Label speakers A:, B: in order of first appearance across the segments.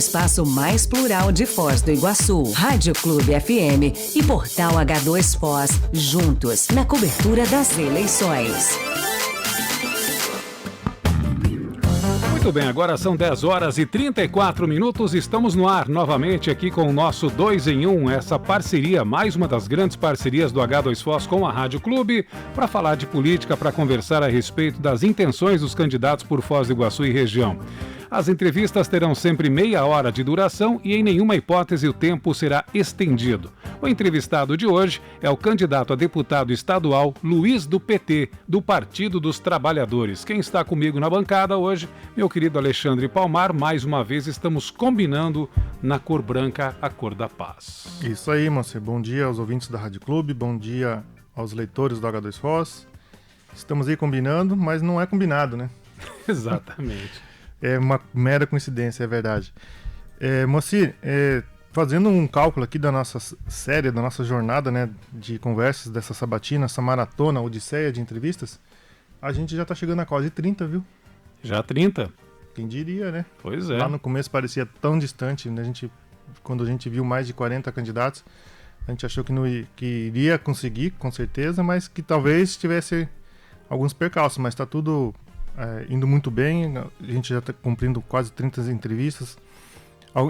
A: Espaço mais plural de Foz do Iguaçu, Rádio Clube FM e Portal H2 Foz, juntos na cobertura das eleições.
B: Muito bem, agora são 10 horas e 34 minutos, estamos no ar novamente aqui com o nosso 2 em 1, essa parceria, mais uma das grandes parcerias do H2 Foz com a Rádio Clube, para falar de política, para conversar a respeito das intenções dos candidatos por Foz do Iguaçu e região. As entrevistas terão sempre meia hora de duração e em nenhuma hipótese o tempo será estendido. O entrevistado de hoje é o candidato a deputado estadual Luiz do PT, do Partido dos Trabalhadores. Quem está comigo na bancada hoje, meu querido Alexandre Palmar, mais uma vez estamos combinando na cor branca, a cor da paz.
C: Isso aí, moça. Bom dia aos ouvintes da Rádio Clube, bom dia aos leitores do H2 Foz. Estamos aí combinando, mas não é combinado, né?
B: Exatamente.
C: É uma mera coincidência, é verdade. Moacir, fazendo um cálculo aqui da nossa série, da nossa jornada, né, de conversas dessa sabatina, essa maratona, odisseia de entrevistas, a gente já tá chegando a quase 30, viu?
B: Já 30?
C: Quem diria, né?
B: Pois é.
C: Lá no começo parecia tão distante, né? Quando a gente viu mais de 40 candidatos, a gente achou que iria conseguir, com certeza, mas que talvez tivesse alguns percalços, mas tá tudo indo muito bem. A gente já está cumprindo quase 30 entrevistas,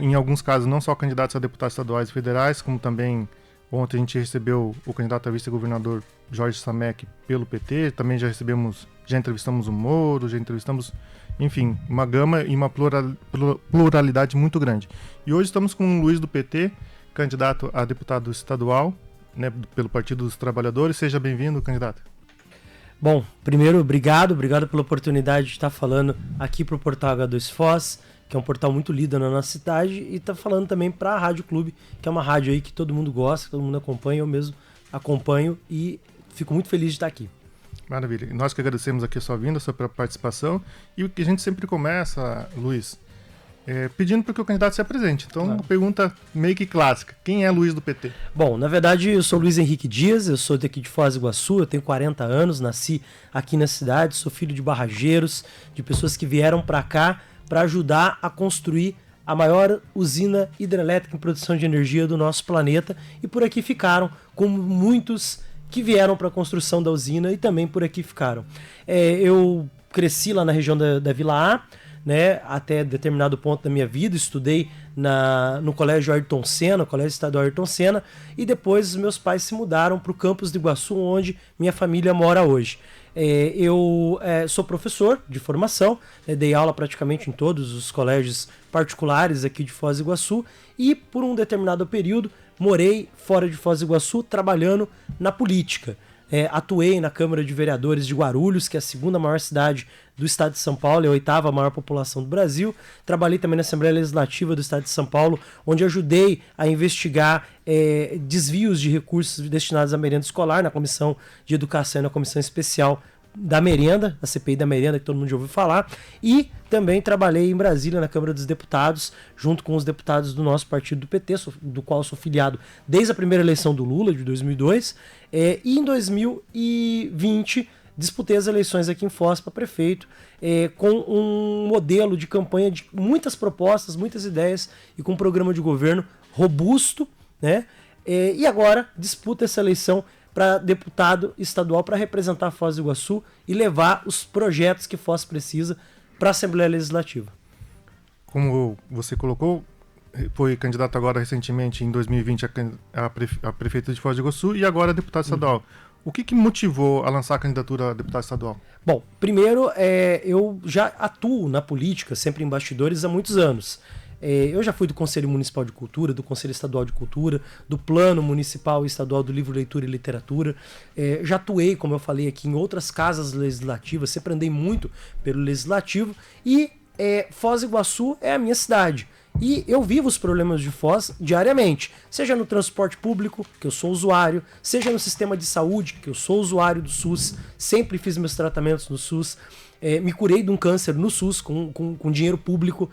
C: em alguns casos não só candidatos a deputados estaduais e federais, como também ontem a gente recebeu o candidato a vice-governador Jorge Samek pelo PT, também já entrevistamos o Moro, já entrevistamos, enfim, uma gama e uma pluralidade muito grande. E hoje estamos com o Luiz do PT, candidato a deputado estadual, né, pelo Partido dos Trabalhadores. Seja bem-vindo, candidato.
D: Bom, primeiro, obrigado pela oportunidade de estar falando aqui para o Portal H2 Foz, que é um portal muito lido na nossa cidade, e estar falando também para a Rádio Clube, que é uma rádio aí que todo mundo gosta, que todo mundo acompanha, eu mesmo acompanho e fico muito feliz de estar aqui.
C: Maravilha. Nós que agradecemos aqui a sua vinda, a sua participação, e o que a gente sempre começa, Luiz, pedindo para que o candidato se apresente. Então, Uma pergunta meio que clássica. Quem é Luiz do PT?
D: Bom, na verdade, eu sou Luiz Henrique Dias, eu sou daqui de Foz do Iguaçu, eu tenho 40 anos, nasci aqui na cidade, sou filho de barrageiros, de pessoas que vieram para cá para ajudar a construir a maior usina hidrelétrica em produção de energia do nosso planeta, e por aqui ficaram, como muitos que vieram para a construção da usina e também por aqui ficaram. Eu cresci lá na região da Vila A, né, até determinado ponto da minha vida, estudei no Colégio Ayrton Senna, Colégio Estadual Ayrton Senna, e depois meus pais se mudaram para o campus de Iguaçu, onde minha família mora hoje. Eu sou professor de formação, dei aula praticamente em todos os colégios particulares aqui de Foz do Iguaçu, e por um determinado período morei fora de Foz do Iguaçu trabalhando na política. Atuei na Câmara de Vereadores de Guarulhos, que é a segunda maior cidade do estado de São Paulo, é a oitava maior população do Brasil. Trabalhei também na Assembleia Legislativa do estado de São Paulo, onde ajudei a investigar desvios de recursos destinados à merenda escolar, na Comissão de Educação e na Comissão Especial da Merenda, a CPI da Merenda, que todo mundo já ouviu falar, e também trabalhei em Brasília, na Câmara dos Deputados, junto com os deputados do nosso partido do PT, do qual sou filiado desde a primeira eleição do Lula, de 2002, e em 2020 disputei as eleições aqui em Foz para prefeito, com um modelo de campanha de muitas propostas, muitas ideias, e com um programa de governo robusto, né? E agora disputa essa eleição para deputado estadual, para representar Foz do Iguaçu e levar os projetos que Foz precisa para a Assembleia Legislativa.
C: Como você colocou, foi candidato agora recentemente, em 2020, a prefeito de Foz do Iguaçu e agora deputado estadual. O que motivou a lançar a candidatura a deputado estadual?
D: Bom, primeiro, eu já atuo na política, sempre em bastidores, há muitos anos. Eu já fui do Conselho Municipal de Cultura, do Conselho Estadual de Cultura, do Plano Municipal e Estadual do Livro, Leitura e Literatura. Já atuei, como eu falei aqui, em outras casas legislativas, sempre andei muito pelo Legislativo, e Foz do Iguaçu é a minha cidade. E eu vivo os problemas de Foz diariamente, seja no transporte público, que eu sou usuário, seja no sistema de saúde, que eu sou usuário do SUS, sempre fiz meus tratamentos no SUS, me curei de um câncer no SUS com dinheiro público,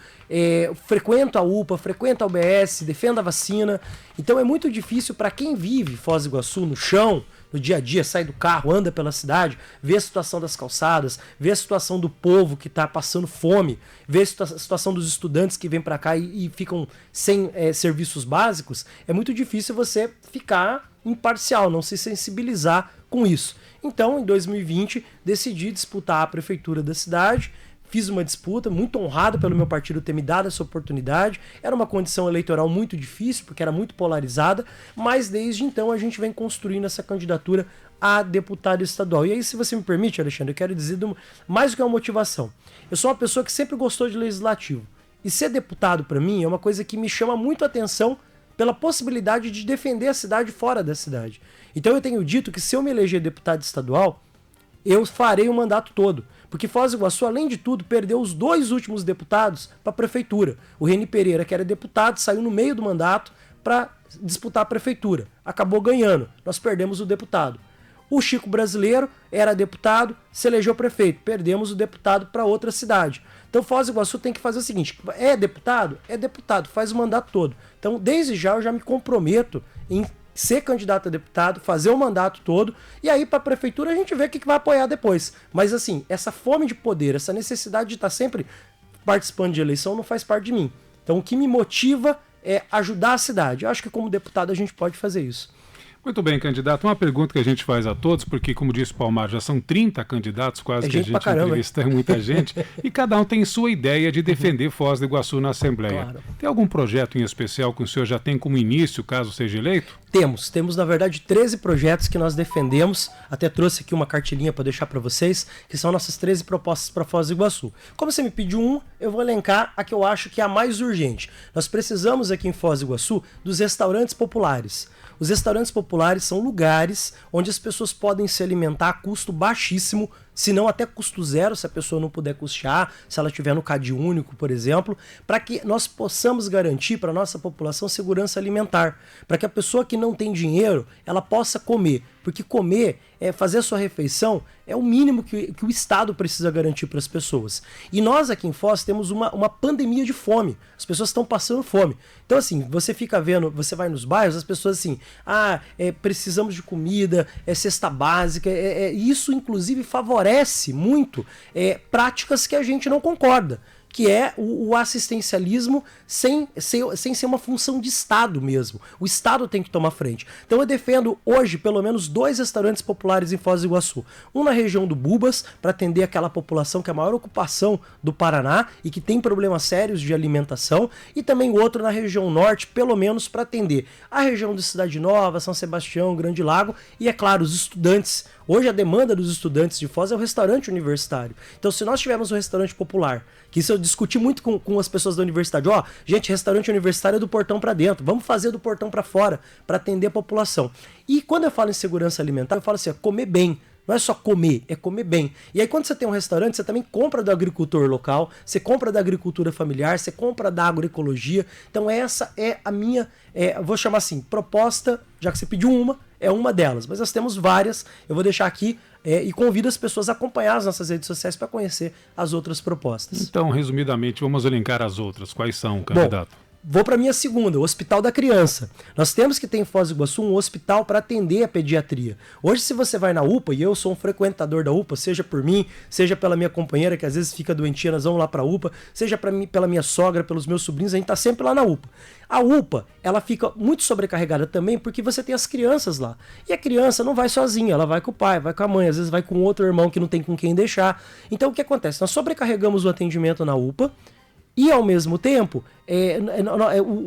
D: frequento a UPA, frequento a UBS, defendo a vacina. Então é muito difícil para quem vive Foz do Iguaçu no chão, no dia a dia, sai do carro, anda pela cidade, vê a situação das calçadas, vê a situação do povo que está passando fome, vê a situação dos estudantes que vêm para cá e ficam sem serviços básicos. É muito difícil você ficar imparcial, não se sensibilizar com isso. Então, em 2020, decidi disputar a prefeitura da cidade. Fiz uma disputa, muito honrado pelo meu partido ter me dado essa oportunidade. Era uma condição eleitoral muito difícil, porque era muito polarizada, mas desde então a gente vem construindo essa candidatura a deputado estadual. E aí, se você me permite, Alexandre, eu quero dizer mais do que uma motivação. Eu sou uma pessoa que sempre gostou de legislativo. E ser deputado, para mim, é uma coisa que me chama muito a atenção pela possibilidade de defender a cidade fora da cidade. Então eu tenho dito que se eu me eleger deputado estadual, eu farei o mandato todo. Porque Foz do Iguaçu, além de tudo, perdeu os 2 últimos deputados para a prefeitura. O Reni Pereira, que era deputado, saiu no meio do mandato para disputar a prefeitura. Acabou ganhando. Nós perdemos o deputado. O Chico Brasileiro era deputado, se elegeu prefeito. Perdemos o deputado para outra cidade. Então Foz do Iguaçu tem que fazer o seguinte: é deputado? É deputado, faz o mandato todo. Então, desde já, eu já me comprometo em ser candidato a deputado, fazer o mandato todo, e aí para a prefeitura a gente vê o que vai apoiar depois. Mas assim, essa fome de poder, essa necessidade de estar sempre participando de eleição não faz parte de mim. Então o que me motiva é ajudar a cidade. Eu acho que como deputado a gente pode fazer isso.
B: Muito bem, candidato. Uma pergunta que a gente faz a todos, porque, como disse o Palmar, já são 30 candidatos quase que a gente entrevista, muita gente, e cada um tem sua ideia de defender Foz do Iguaçu na Assembleia. Claro. Tem algum projeto em especial que o senhor já tem como início, caso seja eleito?
D: Temos na verdade 13 projetos que nós defendemos, até trouxe aqui uma cartilinha para deixar para vocês, que são nossas 13 propostas para Foz do Iguaçu. Como você me pediu um, eu vou elencar a que eu acho que é a mais urgente. Nós precisamos aqui em Foz do Iguaçu dos restaurantes populares. Os restaurantes populares são lugares onde as pessoas podem se alimentar a custo baixíssimo, se não até custo zero, se a pessoa não puder custear, se ela estiver no Cade Único, por exemplo, para que nós possamos garantir para a nossa população segurança alimentar, para que a pessoa que não tem dinheiro, ela possa comer, porque comer, fazer a sua refeição, é o mínimo que o Estado precisa garantir para as pessoas. E nós aqui em Foz temos uma pandemia de fome, as pessoas estão passando fome. Então assim, você fica vendo, você vai nos bairros, as pessoas assim, precisamos de comida, cesta básica, isso inclusive favorece muito práticas que a gente não concorda, que é o assistencialismo sem ser uma função de Estado mesmo. O Estado tem que tomar frente. Então eu defendo hoje pelo menos 2 restaurantes populares em Foz do Iguaçu. Um na região do Bubas, para atender aquela população que é a maior ocupação do Paraná e que tem problemas sérios de alimentação, e também outro na região norte, pelo menos para atender a região de Cidade Nova, São Sebastião, Grande Lago e, é claro, os estudantes. Hoje a demanda dos estudantes de Foz é o restaurante universitário. Então se nós tivermos um restaurante popular, que isso eu discuti muito com as pessoas da universidade, gente, restaurante universitário é do portão para dentro, vamos fazer do portão para fora, para atender a população. E quando eu falo em segurança alimentar, eu falo assim, comer bem. Não é só comer, é comer bem. E aí quando você tem um restaurante, você também compra do agricultor local, você compra da agricultura familiar, você compra da agroecologia. Então essa é a minha, eu vou chamar assim, proposta, já que você pediu uma delas. Mas nós temos várias, eu vou deixar aqui e convido as pessoas a acompanhar as nossas redes sociais para conhecer as outras propostas.
B: Então, resumidamente, vamos elencar as outras. Quais são, candidato?
D: Bom, vou para a minha segunda, o Hospital da Criança. Nós temos que ter em Foz do Iguaçu um hospital para atender a pediatria. Hoje, se você vai na UPA, e eu sou um frequentador da UPA, seja por mim, seja pela minha companheira, que às vezes fica doentinha, nós vamos lá para a UPA, seja pela minha sogra, pelos meus sobrinhos, a gente está sempre lá na UPA. A UPA, ela fica muito sobrecarregada também porque você tem as crianças lá. E a criança não vai sozinha, ela vai com o pai, vai com a mãe, às vezes vai com outro irmão que não tem com quem deixar. Então, o que acontece? Nós sobrecarregamos o atendimento na UPA, e, ao mesmo tempo,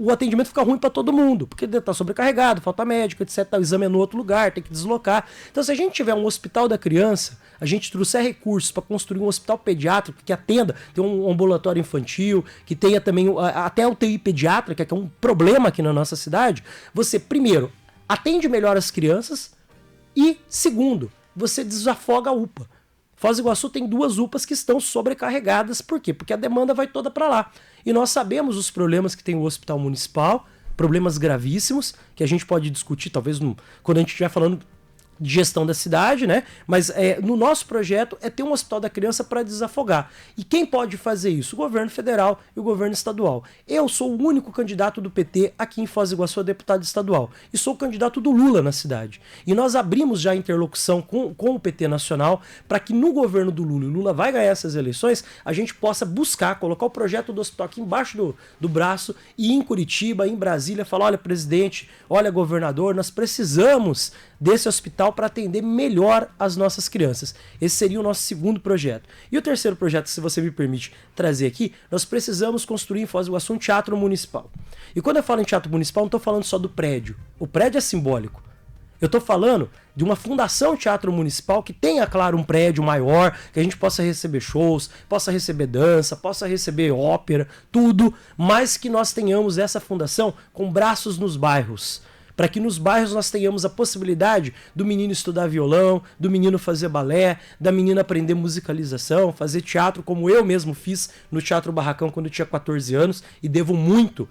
D: o atendimento fica ruim para todo mundo, porque está sobrecarregado, falta médico, etc. O exame é no outro lugar, tem que deslocar. Então, se a gente tiver um hospital da criança, a gente trouxer recursos para construir um hospital pediátrico que atenda, tem um ambulatório infantil, que tenha também até a UTI pediátrica, que é um problema aqui na nossa cidade, você, primeiro, atende melhor as crianças e, segundo, você desafoga a UPA. Foz do Iguaçu tem 2 UPAs que estão sobrecarregadas. Por quê? Porque a demanda vai toda para lá. E nós sabemos os problemas que tem o hospital municipal, problemas gravíssimos, que a gente pode discutir, talvez, quando a gente estiver falando de gestão da cidade, né? Mas no nosso projeto é ter um hospital da criança para desafogar. E quem pode fazer isso? O governo federal e o governo estadual. Eu sou o único candidato do PT aqui em Foz do Iguaçu a deputado estadual. E sou o candidato do Lula na cidade. E nós abrimos já a interlocução com o PT nacional para que no governo do Lula, e o Lula vai ganhar essas eleições, a gente possa buscar, colocar o projeto do hospital aqui embaixo do braço e ir em Curitiba, em Brasília, falar, olha presidente, olha governador, nós precisamos desse hospital para atender melhor as nossas crianças. Esse seria o nosso segundo projeto. E o terceiro projeto, se você me permite trazer aqui, nós precisamos construir em Foz do Iguaçu um teatro municipal. E quando eu falo em teatro municipal, não estou falando só do prédio. O prédio é simbólico. Eu estou falando de uma fundação teatro municipal que tenha, claro, um prédio maior, que a gente possa receber shows, possa receber dança, possa receber ópera, tudo, mas que nós tenhamos essa fundação com braços nos bairros. Para que nos bairros nós tenhamos a possibilidade do menino estudar violão, do menino fazer balé, da menina aprender musicalização, fazer teatro, como eu mesmo fiz no Teatro Barracão quando eu tinha 14 anos, e devo muito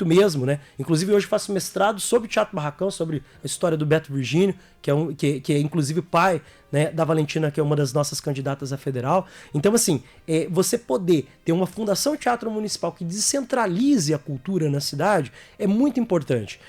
D: mesmo, né? Inclusive hoje faço mestrado sobre Teatro Barracão, sobre a história do Beto Virgínio, que é inclusive pai, né, da Valentina, que é uma das nossas candidatas a federal. Então, assim, você poder ter uma fundação teatro municipal que descentralize a cultura na cidade é muito importante.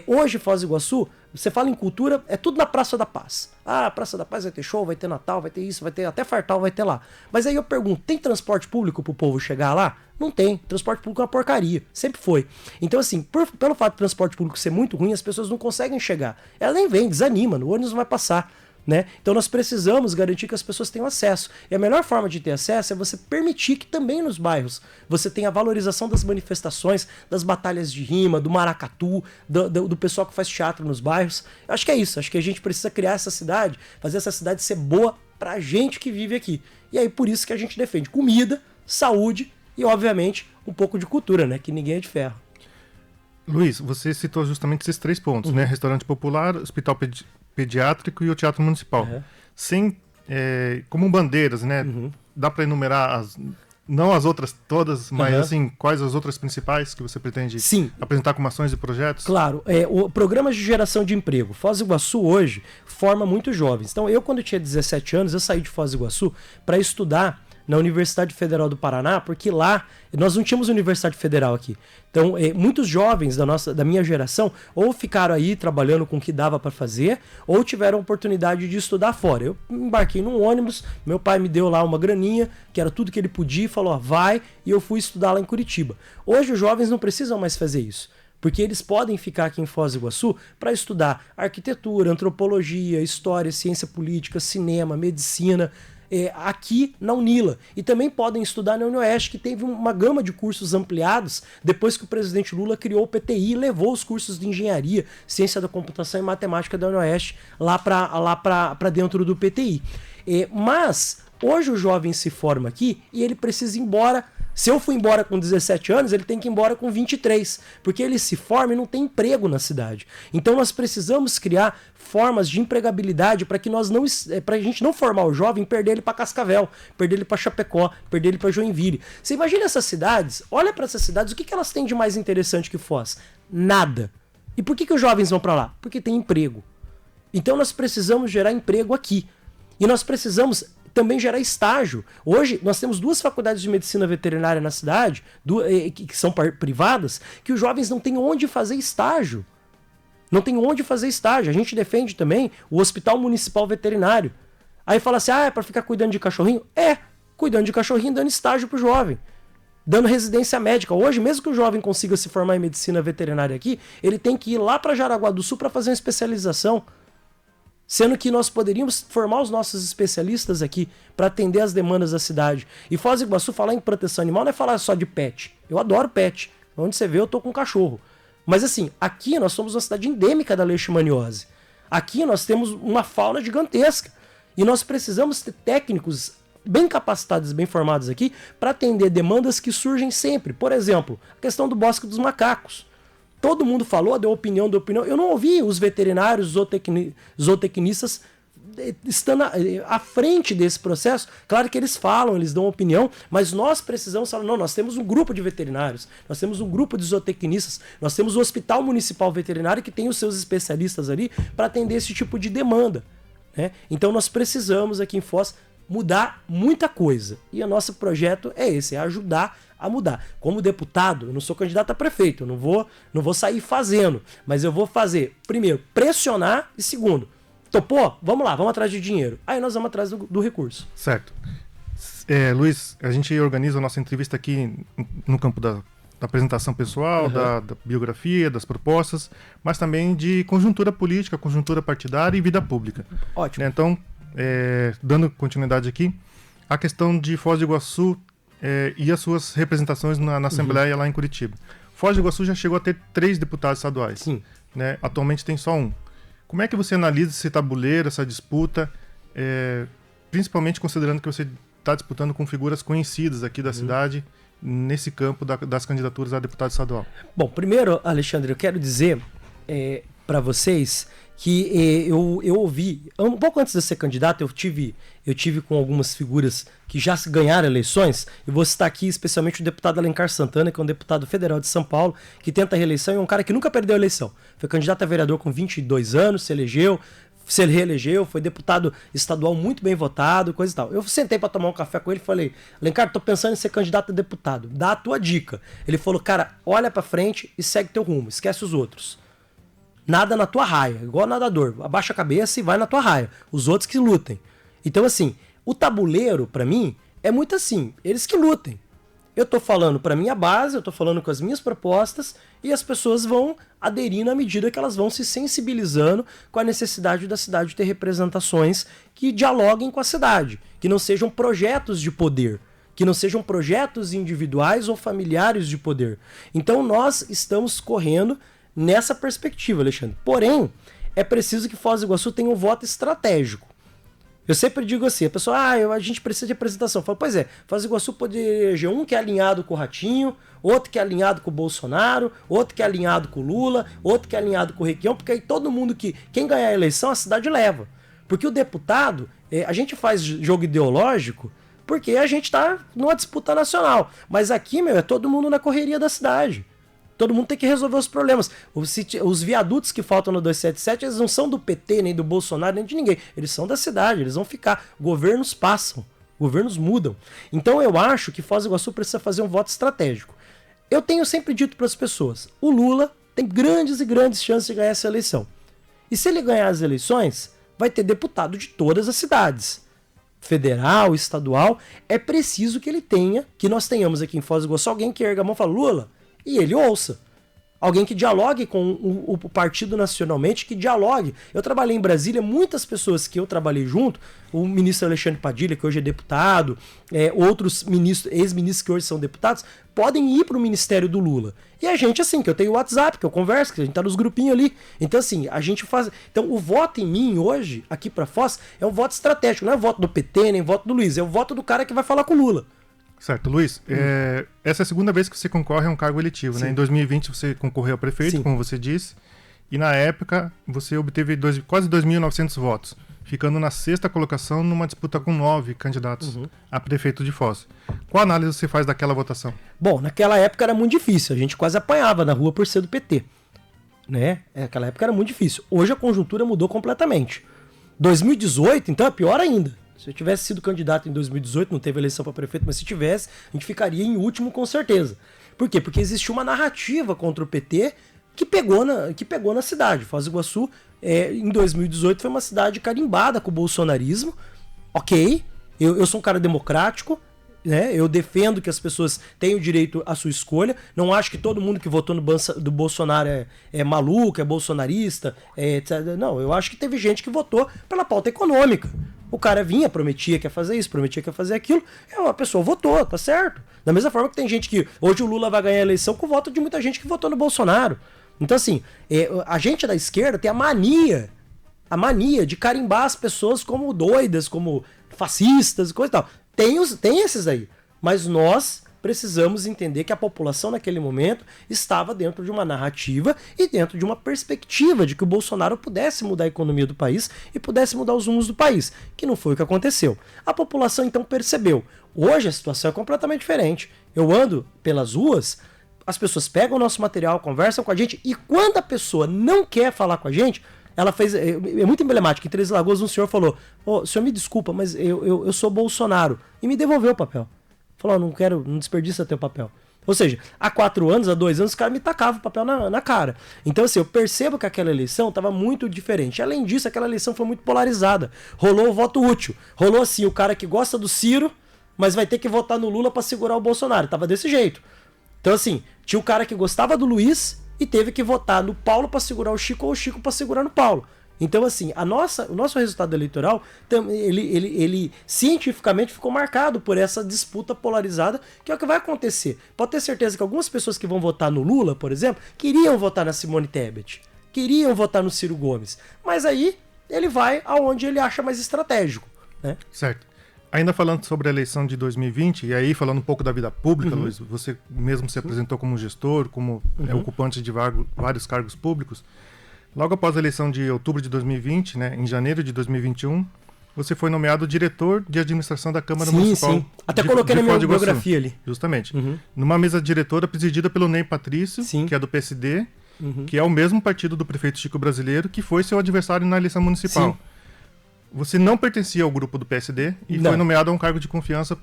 D: Hoje, Foz do Iguaçu, você fala em cultura, é tudo na Praça da Paz. Ah, a Praça da Paz vai ter show, vai ter Natal, vai ter isso, vai ter até Fartal, vai ter lá. Mas aí eu pergunto, tem transporte público pro povo chegar lá? Não tem. Transporte público é uma porcaria. Sempre foi. Então, assim, pelo fato do transporte público ser muito ruim, as pessoas não conseguem chegar. Ela nem vem, desanima, o ônibus não vai passar. Né? Então nós precisamos garantir que as pessoas tenham acesso. E a melhor forma de ter acesso é você permitir que também nos bairros você tenha a valorização das manifestações, das batalhas de rima, do maracatu, do pessoal que faz teatro nos bairros. Eu acho que é isso. Acho que a gente precisa criar essa cidade, fazer essa cidade ser boa pra gente que vive aqui. E aí por isso que a gente defende comida, saúde e, obviamente, um pouco de cultura, né? Que ninguém é de ferro.
C: Luiz, você citou justamente esses 3 pontos, né? Restaurante popular, hospital pediátrico e o teatro municipal. Sem, como bandeiras, né? Dá para enumerar não as outras todas, mas assim, quais as outras principais que você pretende apresentar como ações e projetos?
D: Claro, o programa de geração de emprego. Foz do Iguaçu hoje forma muitos jovens. Então eu, quando tinha 17 anos, eu saí de Foz do Iguaçu para estudar na Universidade Federal do Paraná, porque lá nós não tínhamos Universidade Federal aqui. Então, muitos jovens da minha geração ou ficaram aí trabalhando com o que dava para fazer, ou tiveram a oportunidade de estudar fora. Eu embarquei num ônibus, meu pai me deu lá uma graninha, que era tudo que ele podia, e falou, vai, e eu fui estudar lá em Curitiba. Hoje os jovens não precisam mais fazer isso, porque eles podem ficar aqui em Foz do Iguaçu para estudar arquitetura, antropologia, história, ciência política, cinema, medicina, aqui na Unila. E também podem estudar na UniOeste, que teve uma gama de cursos ampliados depois que o presidente Lula criou o PTI e levou os cursos de engenharia, ciência da computação e matemática da UniOeste lá para dentro do PTI. Mas hoje o jovem se forma aqui e ele precisa ir embora. Se eu fui embora com 17 anos, ele tem que ir embora com 23, porque ele se forma e não tem emprego na cidade. Então nós precisamos criar formas de empregabilidade para que a gente não formar o jovem e perder ele para Cascavel, perder ele para Chapecó, perder ele para Joinville. Você imagina essas cidades, olha para essas cidades, o que elas têm de mais interessante que Foz? Nada. E por que os jovens vão para lá? Porque tem emprego. Então nós precisamos gerar emprego aqui. E nós precisamos também gerar estágio. Hoje nós temos 2 faculdades de medicina veterinária na cidade, que são privadas, que os jovens não têm onde fazer estágio. Não tem onde fazer estágio. A gente defende também o Hospital Municipal Veterinário. Aí fala assim, é para ficar cuidando de cachorrinho? Cuidando de cachorrinho, dando estágio pro jovem. Dando residência médica. Hoje, mesmo que o jovem consiga se formar em medicina veterinária aqui, ele tem que ir lá para Jaraguá do Sul para fazer uma especialização. Sendo que nós poderíamos formar os nossos especialistas aqui para atender as demandas da cidade. E Foz do Iguaçu, falar em proteção animal não é falar só de pet. Eu adoro pet. Onde você vê, eu tô com um cachorro. Mas assim, aqui nós somos uma cidade endêmica da leishmaniose. Aqui nós temos uma fauna gigantesca. E nós precisamos ter técnicos bem capacitados, bem formados aqui, para atender demandas que surgem sempre. Por exemplo, a questão do bosque dos macacos. Todo mundo falou, deu opinião. Eu não ouvi os veterinários, zootecnistas estando à frente desse processo. Claro que eles falam, eles dão opinião, mas nós precisamos falar, não, nós temos um grupo de veterinários, nós temos um grupo de zootecnistas, nós temos o Hospital Municipal Veterinário que tem os seus especialistas ali para atender esse tipo de demanda. né? Então nós precisamos aqui em Foz mudar muita coisa. E o nosso projeto é esse, é ajudar a mudar. Como deputado, eu não sou candidato a prefeito, eu não vou sair fazendo, mas eu vou fazer, primeiro, pressionar e segundo, topou? Vamos lá, vamos atrás de dinheiro. Aí nós vamos atrás do recurso.
C: Certo. Luiz, a gente organiza a nossa entrevista aqui no campo da apresentação pessoal, da biografia, das propostas, mas também de conjuntura política, conjuntura partidária e vida pública.
D: Ótimo.
C: Então, dando continuidade aqui, a questão de Foz do Iguaçu e as suas representações na Assembleia lá em Curitiba. Foz do Iguaçu já chegou a ter 3 deputados estaduais.
D: Sim.
C: Né? Atualmente tem só 1. Como é que você analisa esse tabuleiro, essa disputa, principalmente considerando que você está disputando com figuras conhecidas aqui da cidade, nesse campo das candidaturas a deputado estadual?
D: Bom, primeiro, Alexandre, eu quero dizer para vocês que eu ouvi, um pouco antes de ser candidato, eu tive com algumas figuras que já ganharam eleições, e vou citar aqui especialmente o deputado Alencar Santana, que é um deputado federal de São Paulo, que tenta a reeleição, e é um cara que nunca perdeu a eleição. Foi candidato a vereador com 22 anos, se reelegeu, foi deputado estadual muito bem votado, coisa e tal. Eu sentei para tomar um café com ele e falei: Alencar, tô pensando em ser candidato a deputado, dá a tua dica. Ele falou: cara, olha para frente e segue teu rumo, esquece os outros. Nada na tua raia, igual nadador, abaixa a cabeça e vai na tua raia, os outros que lutem. Então assim, o tabuleiro para mim é muito assim, eles que lutem. Eu tô falando para minha base, eu tô falando com as minhas propostas e as pessoas vão aderindo à medida que elas vão se sensibilizando com a necessidade da cidade ter representações que dialoguem com a cidade, que não sejam projetos de poder, que não sejam projetos individuais ou familiares de poder. Então nós estamos correndo nessa perspectiva, Alexandre. Porém, é preciso que Foz do Iguaçu tenha um voto estratégico. Eu sempre digo assim, a pessoa, a gente precisa de representação. Eu falo, pois é, Foz do Iguaçu pode eleger um que é alinhado com o Ratinho, outro que é alinhado com o Bolsonaro, outro que é alinhado com o Lula, outro que é alinhado com o Requião, porque aí todo mundo quem ganhar a eleição, a cidade leva. Porque o deputado, a gente faz jogo ideológico porque a gente está numa disputa nacional. Mas aqui, é todo mundo na correria da cidade. Todo mundo tem que resolver os problemas. Os viadutos que faltam no 277, eles não são do PT, nem do Bolsonaro, nem de ninguém. Eles são da cidade, eles vão ficar. Governos passam, governos mudam. Então eu acho que Foz do Iguaçu precisa fazer um voto estratégico. Eu tenho sempre dito para as pessoas, o Lula tem grandes e grandes chances de ganhar essa eleição. E se ele ganhar as eleições, vai ter deputado de todas as cidades. Federal, estadual, é preciso que ele tenha, que nós tenhamos aqui em Foz do Iguaçu, alguém que erga a mão e fala, Lula, e ele ouça. Alguém que dialogue com o partido nacionalmente, que dialogue. Eu trabalhei em Brasília, muitas pessoas que eu trabalhei junto, o ministro Alexandre Padilha, que hoje é deputado, outros ex-ministros que hoje são deputados, podem ir para o ministério do Lula. E a gente, assim, que eu tenho o WhatsApp, que eu converso, que a gente tá nos grupinhos ali. Então, assim, a gente faz... Então, o voto em mim hoje, aqui para Foz, é um voto estratégico. Não é voto do PT, nem voto do Luiz. É o voto do cara que vai falar com o Lula.
C: Certo, Luiz, essa é a segunda vez que você concorre a um cargo eletivo, né? Em 2020 você concorreu a prefeito,
D: Sim.
C: como você disse, e na época você obteve quase 2.900 votos, ficando na 6ª colocação numa disputa com 9 candidatos a prefeito de Foz. Qual análise você faz daquela votação?
D: Bom, naquela época era muito difícil, a gente quase apanhava na rua por ser do PT, né? Naquela época era muito difícil. Hoje a conjuntura mudou completamente. 2018, então, é pior ainda. Se eu tivesse sido candidato em 2018, não teve eleição para prefeito, mas se tivesse, a gente ficaria em último com certeza. Por quê? Porque existiu uma narrativa contra o PT que pegou na cidade. Foz do Iguaçu, em 2018, foi uma cidade carimbada com o bolsonarismo. Ok, eu sou um cara democrático, né? Eu defendo que as pessoas tenham direito à sua escolha. Não acho que todo mundo que votou do Bolsonaro é maluco, é bolsonarista, etc. Não, eu acho que teve gente que votou pela pauta econômica. O cara vinha, prometia que ia fazer isso, prometia que ia fazer aquilo. Uma pessoa votou, tá certo? Da mesma forma que tem gente que... Hoje o Lula vai ganhar a eleição com o voto de muita gente que votou no Bolsonaro. Então, assim, a gente da esquerda tem a mania de carimbar as pessoas como doidas, como fascistas e coisa e tal. Tem esses aí. Mas nós precisamos entender que a população naquele momento estava dentro de uma narrativa e dentro de uma perspectiva de que o Bolsonaro pudesse mudar a economia do país e pudesse mudar os rumos do país, que não foi o que aconteceu. A população então percebeu. Hoje a situação é completamente diferente. Eu ando pelas ruas, as pessoas pegam o nosso material, conversam com a gente e quando a pessoa não quer falar com a gente, ela fez... É muito emblemático. Em Três Lagoas, um senhor falou, o senhor me desculpa, mas eu sou Bolsonaro. E me devolveu o papel. Falou, não desperdiça teu papel. Ou seja, há 4 anos, há 2 anos, os caras me tacavam o papel na cara. Então, assim, eu percebo que aquela eleição estava muito diferente. Além disso, aquela eleição foi muito polarizada. Rolou o voto útil. Rolou, assim, o cara que gosta do Ciro, mas vai ter que votar no Lula para segurar o Bolsonaro. Tava desse jeito. Então, assim, tinha o cara que gostava do Luiz e teve que votar no Paulo para segurar o Chico ou o Chico para segurar no Paulo. Então, assim, o nosso resultado eleitoral, ele cientificamente ficou marcado por essa disputa polarizada, que é o que vai acontecer. Pode ter certeza que algumas pessoas que vão votar no Lula, por exemplo, queriam votar na Simone Tebet, queriam votar no Ciro Gomes, mas aí ele vai aonde ele acha mais estratégico, né?
C: Certo. Ainda falando sobre a eleição de 2020, e aí falando um pouco da vida pública, Luiz, você mesmo se apresentou como gestor, como ocupante de vários cargos públicos. Logo após a eleição de outubro de 2020, né, em janeiro de 2021, você foi nomeado diretor de administração da Câmara Municipal.
D: Sim. Até coloquei na minha biografia ali.
C: Justamente. Numa mesa diretora presidida pelo Ney Patrício, que é do PSD, que é o mesmo partido do prefeito Chico Brasileiro, que foi seu adversário na eleição municipal. Sim. Você não pertencia ao grupo do PSD e foi nomeado a um cargo de confiança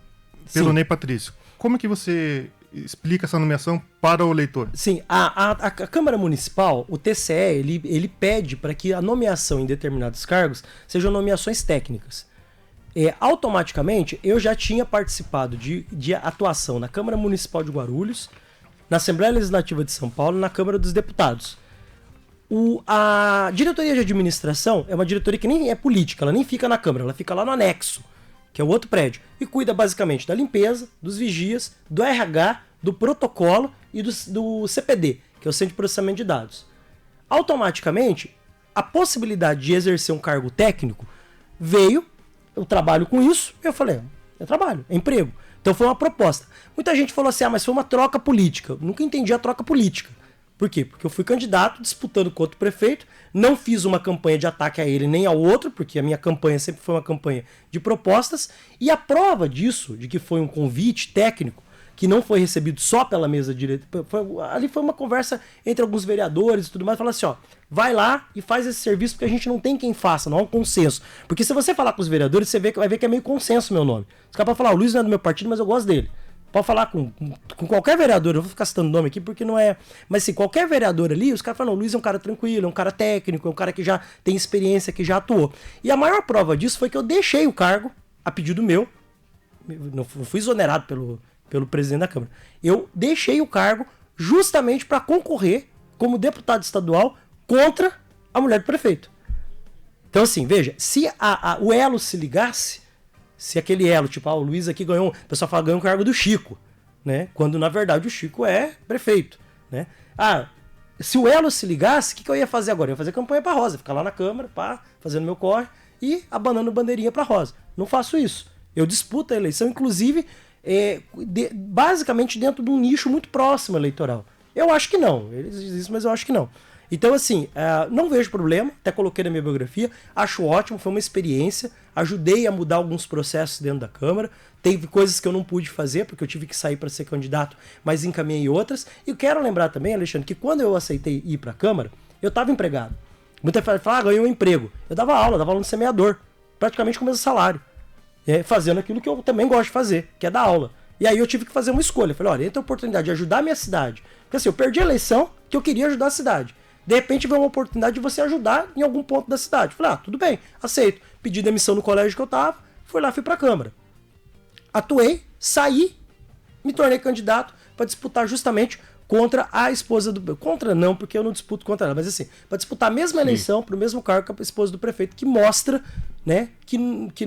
C: pelo Ney Patrício. Como é que você explica essa nomeação para o eleitor?
D: Sim, a Câmara Municipal, o TCE, ele pede para que a nomeação em determinados cargos sejam nomeações técnicas. Automaticamente, eu já tinha participado de atuação na Câmara Municipal de Guarulhos, na Assembleia Legislativa de São Paulo e na Câmara dos Deputados. A diretoria de administração é uma diretoria que nem é política, ela nem fica na Câmara, ela fica lá no anexo, que é o outro prédio, e cuida basicamente da limpeza, dos vigias, do RH, do protocolo e do CPD, que é o Centro de Processamento de Dados. Automaticamente, a possibilidade de exercer um cargo técnico veio, eu trabalho com isso, eu falei, eu trabalho, é emprego. Então foi uma proposta. Muita gente falou assim, mas foi uma troca política. Eu nunca entendi a troca política. Por quê? Porque eu fui candidato disputando contra o prefeito, não fiz uma campanha de ataque a ele nem ao outro, porque a minha campanha sempre foi uma campanha de propostas, e a prova disso, de que foi um convite técnico, que não foi recebido só pela mesa direita, ali foi uma conversa entre alguns vereadores e tudo mais, falaram assim, vai lá e faz esse serviço, porque a gente não tem quem faça, não há um consenso. Porque se você falar com os vereadores, você vai ver que é meio consenso o meu nome. Os caras podem falar, o Luiz não é do meu partido, mas eu gosto dele. Pode falar com qualquer vereador, eu vou ficar citando nome aqui porque não é... Mas assim, qualquer vereador ali, os caras falam, não, o Luiz é um cara tranquilo, é um cara técnico, é um cara que já tem experiência, que já atuou. E a maior prova disso foi que eu deixei o cargo, a pedido meu, não fui exonerado pelo presidente da Câmara, eu deixei o cargo justamente para concorrer como deputado estadual contra a mulher do prefeito. Então assim, veja, se o elo se ligasse, se aquele elo, tipo, o Luiz aqui ganhou, o pessoal fala, ganhou o cargo do Chico, né? Quando na verdade o Chico é prefeito, né? Se o elo se ligasse, o que eu ia fazer agora? Eu ia fazer campanha pra Rosa, ficar lá na Câmara, fazendo meu corre e abanando bandeirinha pra Rosa. Não faço isso. Eu disputo a eleição, inclusive, basicamente dentro de um nicho muito próximo eleitoral. Eu acho que não. Eles dizem isso, mas eu acho que não. Então, assim, não vejo problema, até coloquei na minha biografia, acho ótimo, foi uma experiência, ajudei a mudar alguns processos dentro da Câmara, teve coisas que eu não pude fazer, porque eu tive que sair para ser candidato, mas encaminhei outras, e quero lembrar também, Alexandre, que quando eu aceitei ir para a Câmara, eu estava empregado. Muita gente fala, ganhei um emprego. Eu dava aula no semeador, praticamente com o mesmo salário, fazendo aquilo que eu também gosto de fazer, que é dar aula. E aí eu tive que fazer uma escolha, falei, olha, entre a oportunidade de ajudar a minha cidade, porque assim, eu perdi a eleição que eu queria ajudar a cidade. De repente veio uma oportunidade de você ajudar em algum ponto da cidade. Falei, tudo bem, aceito. Pedi demissão no colégio que eu tava, fui lá, fui pra Câmara. Atuei, saí, me tornei candidato para disputar justamente contra a esposa do... Contra não, porque eu não disputo contra ela, mas assim, para disputar a mesma eleição, pro mesmo cargo que a esposa do prefeito, que mostra, né, que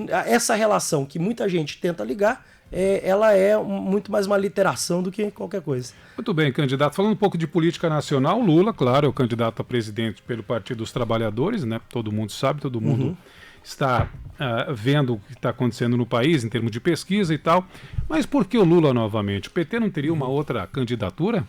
D: essa relação que muita gente tenta ligar, ela é muito mais uma literação do que qualquer coisa.
B: Muito bem, candidato. Falando um pouco de política nacional, Lula, claro, é o candidato a presidente pelo Partido dos Trabalhadores, né? Todo mundo sabe, todo mundo está vendo o que está acontecendo no país em termos de pesquisa e tal. Mas por que o Lula novamente? O PT não teria uma outra candidatura?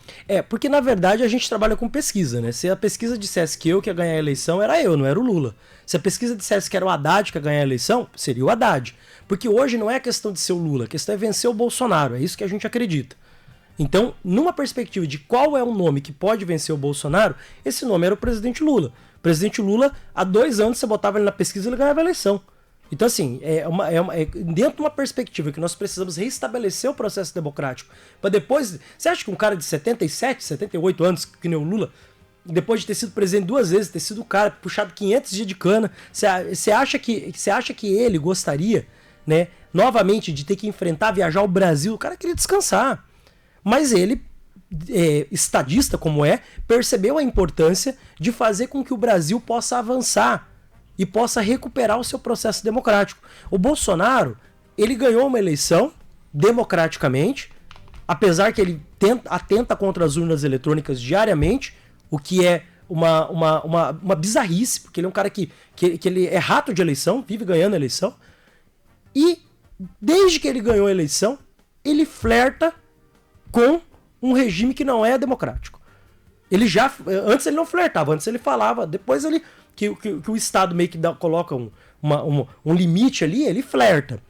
D: Porque na verdade a gente trabalha com pesquisa, né? Se a pesquisa dissesse que eu que ia ganhar a eleição, era eu, não era o Lula. Se a pesquisa dissesse que era o Haddad que ia ganhar a eleição, seria o Haddad. Porque hoje não é questão de ser o Lula, a questão é vencer o Bolsonaro, é isso que a gente acredita. Então, numa perspectiva de qual é o nome que pode vencer o Bolsonaro, esse nome era o presidente Lula. O presidente Lula, há 2 anos, você botava ele na pesquisa e ele ganhava a eleição. Então, assim, dentro de uma perspectiva que nós precisamos reestabelecer o processo democrático, para depois... Você acha que um cara de 77, 78 anos, que nem o Lula, depois de ter sido presidente 2 vezes, ter sido o cara puxado 500 dias de cana, você acha que ele gostaria, né, novamente, de ter que viajar ao Brasil? O cara queria descansar. Mas ele, estadista como percebeu a importância de fazer com que o Brasil possa avançar e possa recuperar o seu processo democrático. O Bolsonaro, ele ganhou uma eleição democraticamente, apesar que ele atenta contra as urnas eletrônicas diariamente, o que é uma bizarrice, porque ele é um cara que ele é rato de eleição, vive ganhando a eleição, e desde que ele ganhou a eleição, ele flerta com um regime que não é democrático. Antes ele não flertava, antes ele falava, depois ele... Que o Estado meio que coloca um limite ali, ele flerta.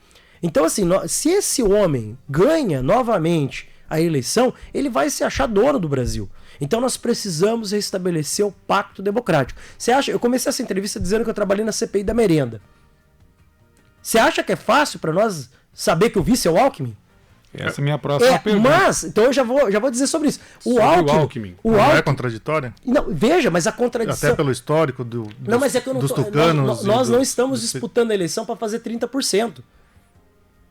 D: Então, assim, se esse homem ganha novamente a eleição, ele vai se achar dono do Brasil. Então, nós precisamos restabelecer o pacto democrático. Você acha? Eu comecei essa entrevista dizendo que eu trabalhei na CPI da merenda. Você acha que é fácil para nós saber que o vice é o Alckmin?
B: Essa é a minha próxima pergunta.
D: Mas, então eu já vou dizer sobre isso. O Alckmin.
C: Não é contraditório?
D: Não, veja, mas a contradição...
C: Até pelo histórico
D: mas é que eu não
C: dos tucanos...
D: Nós não estamos disputando a eleição para fazer 30%.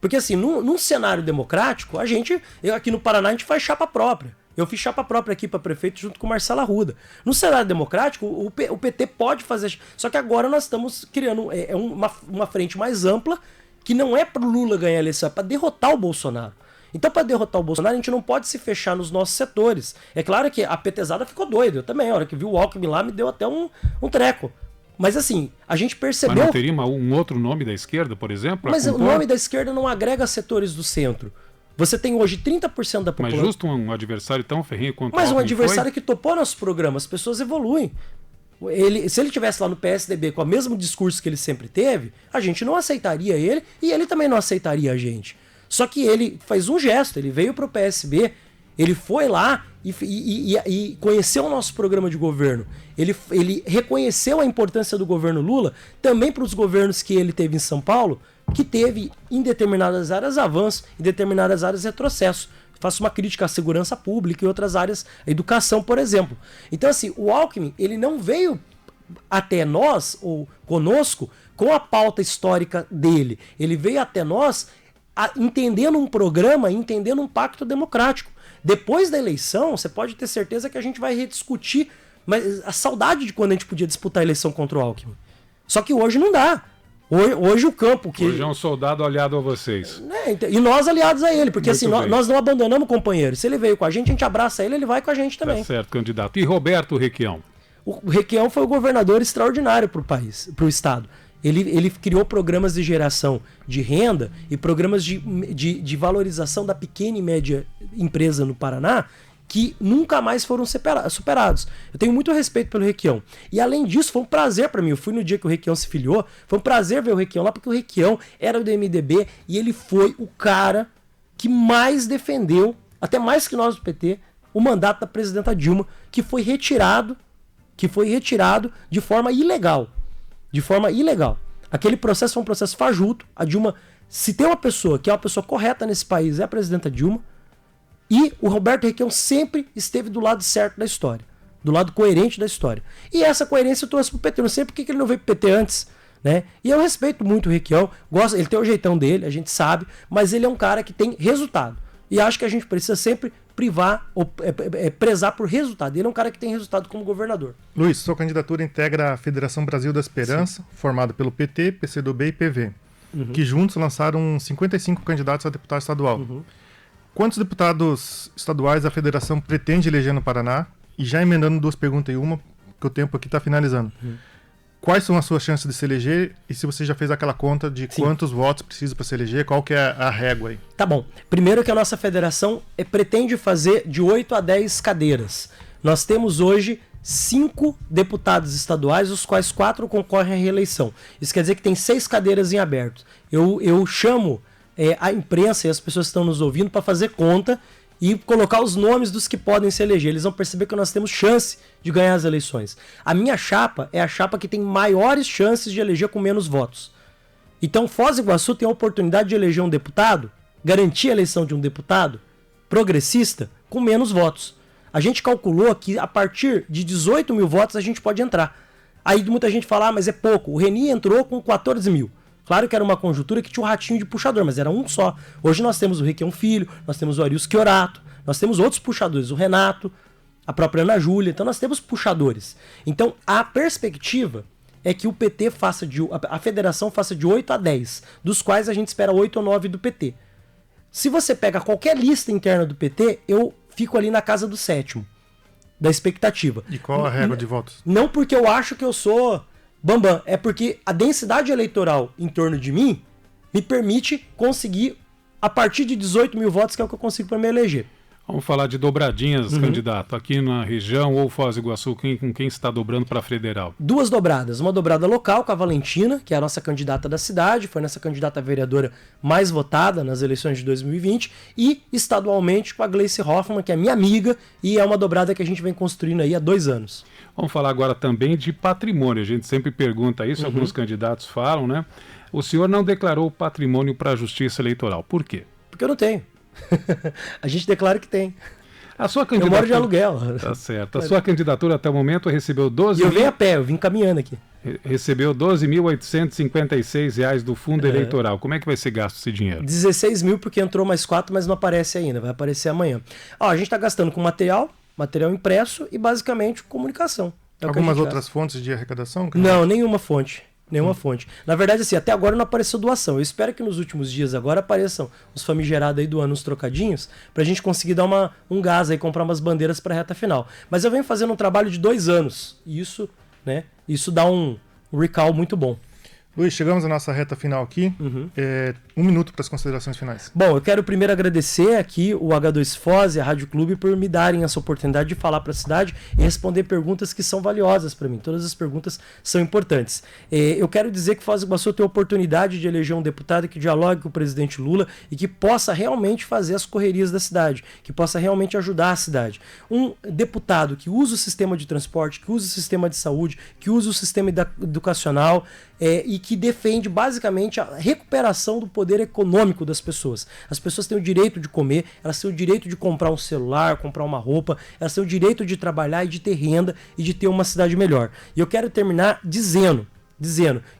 D: Porque assim, num cenário democrático, aqui no Paraná, a gente faz chapa própria. Eu fiz chapa própria aqui para prefeito junto com o Marcelo Arruda. No cenário democrático, o PT pode fazer... Só que agora nós estamos criando uma frente mais ampla, que não é para o Lula ganhar a eleição, é para derrotar o Bolsonaro. Então, para derrotar o Bolsonaro, a gente não pode se fechar nos nossos setores. É claro que a petezada ficou doida. Eu também, a hora que vi o Alckmin lá, me deu até um treco. Mas assim, a gente percebeu...
B: Mas não teria um outro nome da esquerda, por exemplo?
D: Mas o nome da esquerda não agrega setores do centro. Você tem hoje 30% da população...
B: Mas justo um adversário tão ferrenho quanto
D: o Alckmin um adversário que topou nosso programa. As pessoas evoluem. Se ele tivesse lá no PSDB com o mesmo discurso que ele sempre teve, a gente não aceitaria ele e ele também não aceitaria a gente. Só que ele faz um gesto, ele veio para o PSB, ele foi lá e conheceu o nosso programa de governo. Ele reconheceu a importância do governo Lula também para os governos que ele teve em São Paulo, que teve em determinadas áreas avanço, em determinadas áreas retrocesso. Faço uma crítica à segurança pública e outras áreas, a educação, por exemplo. Então, assim, o Alckmin, ele não veio até nós, ou conosco, com a pauta histórica dele. Ele veio até nós entendendo um programa, entendendo um pacto democrático. Depois da eleição, você pode ter certeza que a gente vai rediscutir, mas a saudade de quando a gente podia disputar a eleição contra o Alckmin. Só que hoje não dá. Hoje o campo...
B: Hoje é um soldado aliado a vocês.
D: E nós aliados a ele, porque assim, nós não abandonamos o companheiro. Se ele veio com a gente abraça ele vai com a gente também.
B: Tá certo, candidato. E Roberto Requião?
D: O Requião foi o governador extraordinário para o país, para o estado. Ele criou programas de geração de renda e programas de valorização da pequena e média empresa no Paraná que nunca mais foram superados. Eu tenho muito respeito pelo Requião. E além disso, foi um prazer para mim. Eu fui no dia que o Requião se filiou, foi um prazer ver o Requião lá, porque o Requião era do MDB e ele foi o cara que mais defendeu, até mais que nós do PT, o mandato da presidenta Dilma, que foi retirado de forma ilegal. De forma ilegal. Aquele processo foi um processo fajuto. A Dilma, se tem uma pessoa que é uma pessoa correta nesse país, é a presidenta Dilma. E o Roberto Requião sempre esteve do lado certo da história. Do lado coerente da história. E essa coerência eu trouxe pro PT. Eu não sei por que ele não veio pro PT antes. Né? E eu respeito muito o Requião. Ele tem o jeitão dele, a gente sabe. Mas ele é um cara que tem resultado. E acho que a gente precisa sempre prezar por resultado. Ele é um cara que tem resultado como governador.
C: Luiz, sua candidatura integra a Federação Brasil da Esperança, formada pelo PT, PCdoB e PV, que juntos lançaram 55 candidatos a deputado estadual. Quantos deputados estaduais a federação pretende eleger no Paraná? E já emendando 2 perguntas em uma, porque o tempo aqui está finalizando. Quais são as suas chances de se eleger? E se você já fez aquela conta de quantos votos precisa para se eleger, qual que é a régua aí?
D: Tá bom. Primeiro que a nossa federação pretende fazer de 8 a 10 cadeiras. Nós temos hoje 5 deputados estaduais, os quais 4 concorrem à reeleição. Isso quer dizer que tem 6 cadeiras em aberto. Eu chamo a imprensa e as pessoas que estão nos ouvindo para fazer conta e colocar os nomes dos que podem se eleger. Eles vão perceber que nós temos chance de ganhar as eleições. A minha chapa é a chapa que tem maiores chances de eleger com menos votos. Então Foz do Iguaçu tem a oportunidade de eleger um deputado, garantir a eleição de um deputado progressista com menos votos. A gente calculou que a partir de 18 mil votos a gente pode entrar. Aí muita gente fala, mas é pouco. O Reni entrou com 14 mil. Claro que era uma conjuntura que tinha um ratinho de puxador, mas era um só. Hoje nós temos o Requião Filho, nós temos o Arius Chiorato, nós temos outros puxadores, o Renato, a própria Ana Júlia. Então nós temos puxadores. Então a perspectiva é que o PT faça a federação faça de 8 a 10, dos quais a gente espera 8 ou 9 do PT. Se você pega qualquer lista interna do PT, eu fico ali na casa do 7º, da expectativa.
C: E qual a régua de votos?
D: Não porque eu acho que eu sou bambam, é porque a densidade eleitoral em torno de mim me permite conseguir, a partir de 18 mil votos, que é o que eu consigo para me eleger.
B: Vamos falar de dobradinhas, candidato. Aqui na região ou Foz do Iguaçu, com quem está dobrando para federal?
D: 2 dobradas. Uma dobrada local com a Valentina, que é a nossa candidata da cidade, foi nossa candidata vereadora mais votada nas eleições de 2020, e estadualmente com a Gleice Hoffmann, que é minha amiga, e é uma dobrada que a gente vem construindo aí há 2 anos.
B: Vamos falar agora também de patrimônio. A gente sempre pergunta isso, alguns candidatos falam, né? O senhor não declarou patrimônio para a Justiça Eleitoral. Por quê?
D: Porque eu não tenho. A gente declara que tem.
B: A sua candidatura...
D: Eu moro de aluguel.
B: Tá certo. A sua candidatura até o momento recebeu 12
D: E eu venho a pé, eu vim caminhando aqui.
B: Recebeu R$ 12.856 do fundo eleitoral. Como é que vai ser gasto esse dinheiro?
D: 16 mil porque entrou mais 4, mas não aparece ainda. Vai aparecer amanhã. A gente está gastando com material impresso e basicamente comunicação.
C: Algumas outras fontes de arrecadação?
D: Não, nenhuma fonte. Nenhuma fonte. Na verdade, assim, até agora não apareceu doação. Eu espero que nos últimos dias agora apareçam os famigerados aí doando uns trocadinhos pra gente conseguir dar um gás aí, comprar umas bandeiras pra reta final. Mas eu venho fazendo um trabalho de 2 anos. E isso, né, isso dá um recall muito bom.
C: Luiz, chegamos à nossa reta final aqui. 1 minuto para as considerações finais.
D: Bom, eu quero primeiro agradecer aqui o H2 Foz e a Rádio Clube por me darem essa oportunidade de falar para a cidade e responder perguntas que são valiosas para mim. Todas as perguntas são importantes. Eu quero dizer que Foz do Iguaçu tem a oportunidade de eleger um deputado que dialogue com o presidente Lula e que possa realmente fazer as correrias da cidade, que possa realmente ajudar a cidade. Um deputado que usa o sistema de transporte, que usa o sistema de saúde, que usa o sistema educacional e que defende basicamente a recuperação do poder econômico das pessoas. As pessoas têm o direito de comer, elas têm o direito de comprar um celular, comprar uma roupa, elas têm o direito de trabalhar e de ter renda e de ter uma cidade melhor. E eu quero terminar dizendo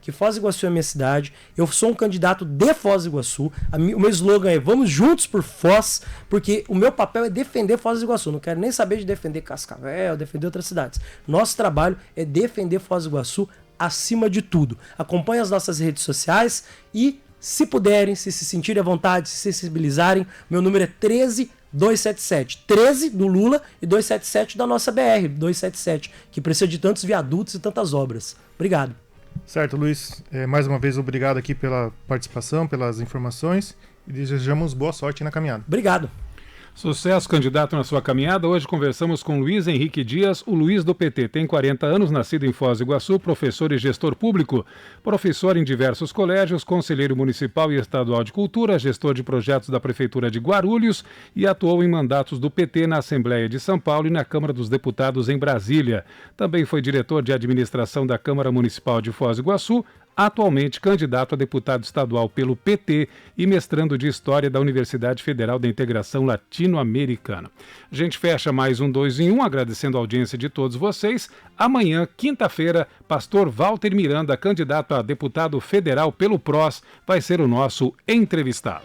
D: que Foz do Iguaçu é a minha cidade, eu sou um candidato de Foz do Iguaçu, o meu slogan é vamos juntos por Foz, porque o meu papel é defender Foz do Iguaçu, não quero nem saber de defender Cascavel, defender outras cidades. Nosso trabalho é defender Foz do Iguaçu acima de tudo. Acompanhe as nossas redes sociais e, se puderem, se sentirem à vontade, se sensibilizarem, meu número é 13277. 13 do Lula e 277 da nossa BR, 277, que precisa de tantos viadutos e tantas obras. Obrigado.
C: Certo, Luiz. Mais uma vez, obrigado aqui pela participação, pelas informações e desejamos boa sorte na caminhada.
D: Obrigado.
B: Sucesso, candidato, na sua caminhada. Hoje conversamos com Luiz Henrique Dias, o Luiz do PT. Tem 40 anos, nascido em Foz do Iguaçu, professor e gestor público, professor em diversos colégios, conselheiro municipal e estadual de cultura, gestor de projetos da Prefeitura de Guarulhos e atuou em mandatos do PT na Assembleia de São Paulo e na Câmara dos Deputados em Brasília. Também foi diretor de administração da Câmara Municipal de Foz do Iguaçu, atualmente candidato a deputado estadual pelo PT e mestrando de História da Universidade Federal da Integração Latino-Americana. A gente fecha mais um 2 em 1, agradecendo a audiência de todos vocês. Amanhã, quinta-feira, pastor Walter Miranda, candidato a deputado federal pelo PROS, vai ser o nosso entrevistado.